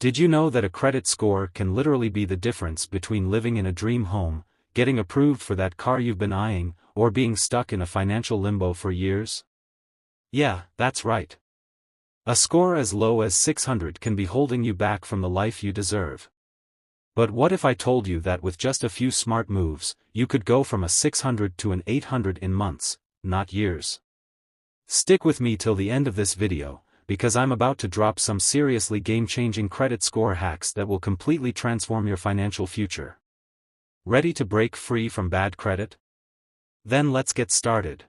Did you know that a credit score can literally be the difference between living in a dream home, getting approved for that car you've been eyeing, or being stuck in a financial limbo for years? Yeah, that's right. A score as low as 600 can be holding you back from the life you deserve. But what if I told you that with just a few smart moves, you could go from a 600 to an 800 in months, not years? Stick with me till the end of this video, because I'm about to drop some seriously game-changing credit score hacks that will completely transform your financial future. Ready to break free from bad credit? Then let's get started.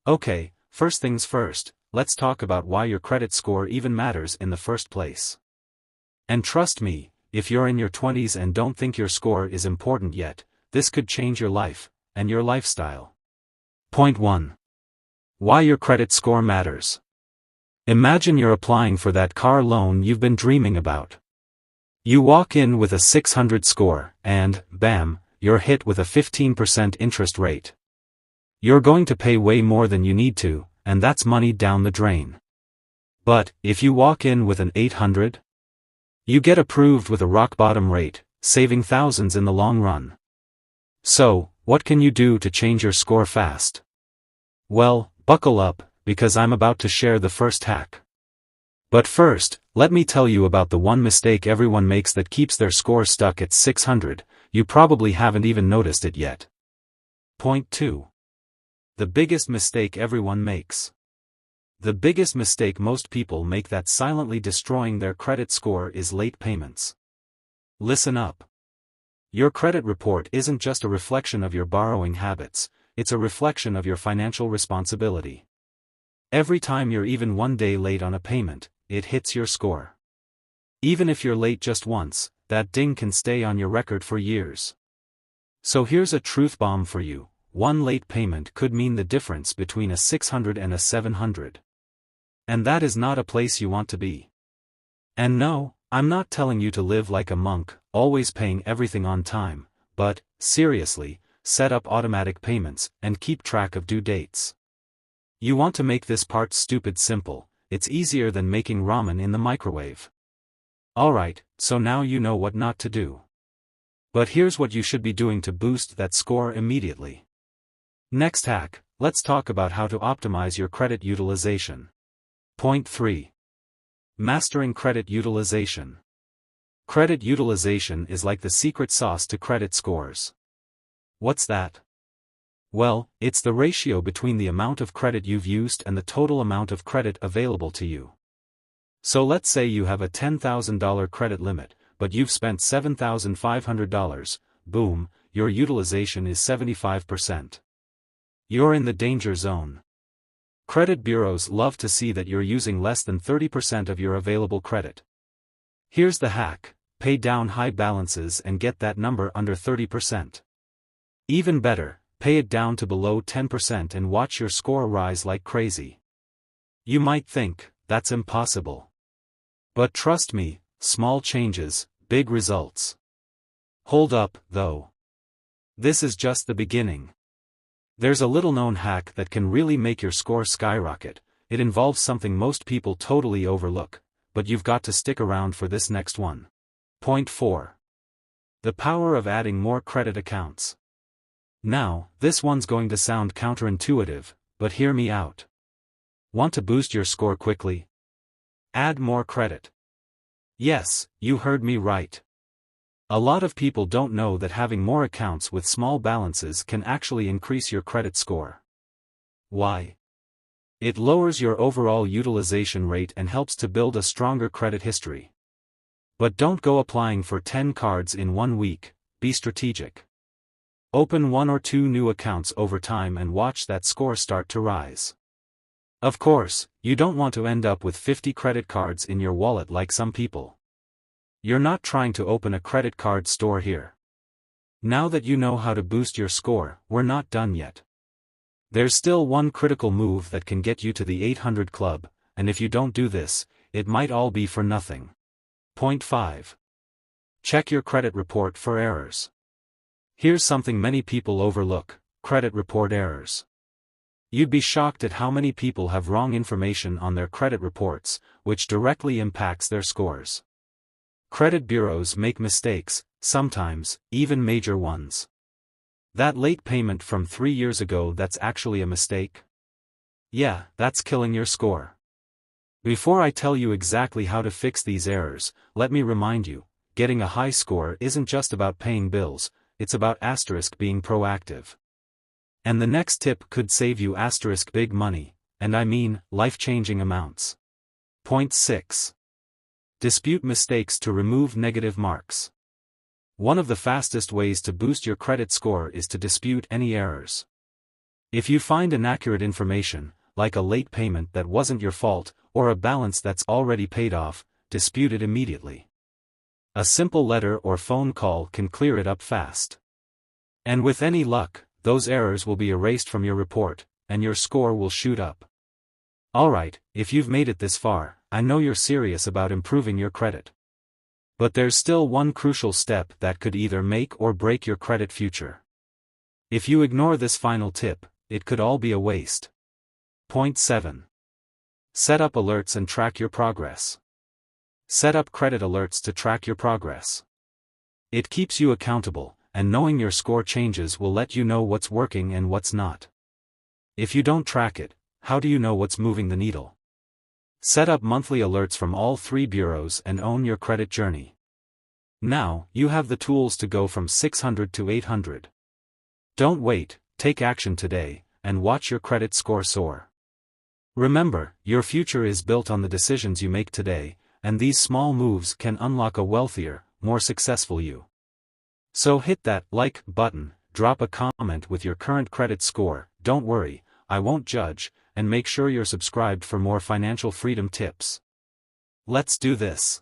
Okay, first things first, let's talk about why your credit score even matters in the first place. And trust me, if you're in your 20s and don't think your score is important yet, this could change your life, and your lifestyle. Point 1. Why your credit score matters. Imagine you're applying for that car loan you've been dreaming about. You walk in with a 600 score, and, bam, you're hit with a 15% interest rate. You're going to pay way more than you need to, and that's money down the drain. But, if you walk in with an 800? You get approved with a rock-bottom rate, saving thousands in the long run. So, what can you do to change your score fast? Well, buckle up, because I'm about to share the first hack. But first, let me tell you about the one mistake everyone makes that keeps their score stuck at 600, you probably haven't even noticed it yet. Point 2. The biggest mistake everyone makes. The biggest mistake most people make that's silently destroying their credit score is late payments. Listen up. Your credit report isn't just a reflection of your borrowing habits, it's a reflection of your financial responsibility. Every time you're even one day late on a payment, it hits your score. Even if you're late just once, that ding can stay on your record for years. So here's a truth bomb for you. One late payment could mean the difference between a 600 and a 700. And that is not a place you want to be. And no, I'm not telling you to live like a monk, always paying everything on time, but, seriously, set up automatic payments and keep track of due dates. You want to make this part stupid simple, it's easier than making ramen in the microwave. Alright, so now you know what not to do. But here's what you should be doing to boost that score immediately. Next hack, let's talk about how to optimize your credit utilization. Point 3. Mastering credit utilization. Credit utilization is like the secret sauce to credit scores. What's that? Well, it's the ratio between the amount of credit you've used and the total amount of credit available to you. So let's say you have a $10,000 credit limit, but you've spent $7,500, boom, your utilization is 75%. You're in the danger zone. Credit bureaus love to see that you're using less than 30% of your available credit. Here's the hack, pay down high balances and get that number under 30%. Even better, pay it down to below 10% and watch your score rise like crazy. You might think, that's impossible. But trust me, small changes, big results. Hold up, though. This is just the beginning. There's a little-known hack that can really make your score skyrocket. It involves something most people totally overlook, but you've got to stick around for this next one. Point 4. The power of adding more credit accounts. Now, this one's going to sound counterintuitive, but hear me out. Want to boost your score quickly? Add more credit. Yes, you heard me right. A lot of people don't know that having more accounts with small balances can actually increase your credit score. Why? It lowers your overall utilization rate and helps to build a stronger credit history. But don't go applying for 10 cards in 1 week, be strategic. Open 1 or 2 new accounts over time and watch that score start to rise. Of course, you don't want to end up with 50 credit cards in your wallet like some people. You're not trying to open a credit card store here. Now that you know how to boost your score, we're not done yet. There's still one critical move that can get you to the 800 club, and if you don't do this, it might all be for nothing. Point 5. Check your credit report for errors. Here's something many people overlook, credit report errors. You'd be shocked at how many people have wrong information on their credit reports, which directly impacts their scores. Credit bureaus make mistakes, sometimes, even major ones. That late payment from 3 years ago, that's actually a mistake? Yeah, that's killing your score. Before I tell you exactly how to fix these errors, let me remind you, getting a high score isn't just about paying bills, it's about being proactive. And the next tip could save you big money, and I mean, life-changing amounts. Point 6. Dispute mistakes to remove negative marks. One of the fastest ways to boost your credit score is to dispute any errors. If you find inaccurate information, like a late payment that wasn't your fault, or a balance that's already paid off, dispute it immediately. A simple letter or phone call can clear it up fast. And with any luck, those errors will be erased from your report, and your score will shoot up. Alright, if you've made it this far, I know you're serious about improving your credit. But there's still one crucial step that could either make or break your credit future. If you ignore this final tip, it could all be a waste. Point 7. Set up alerts and track your progress. Set up credit alerts to track your progress. It keeps you accountable, and knowing your score changes will let you know what's working and what's not. If you don't track it, how do you know what's moving the needle? Set up monthly alerts from all 3 bureaus and own your credit journey. Now, you have the tools to go from 600 to 800. Don't wait, take action today, and watch your credit score soar. Remember, your future is built on the decisions you make today, and these small moves can unlock a wealthier, more successful you. So hit that like button, drop a comment with your current credit score, don't worry, I won't judge, and make sure you're subscribed for more financial freedom tips. Let's do this.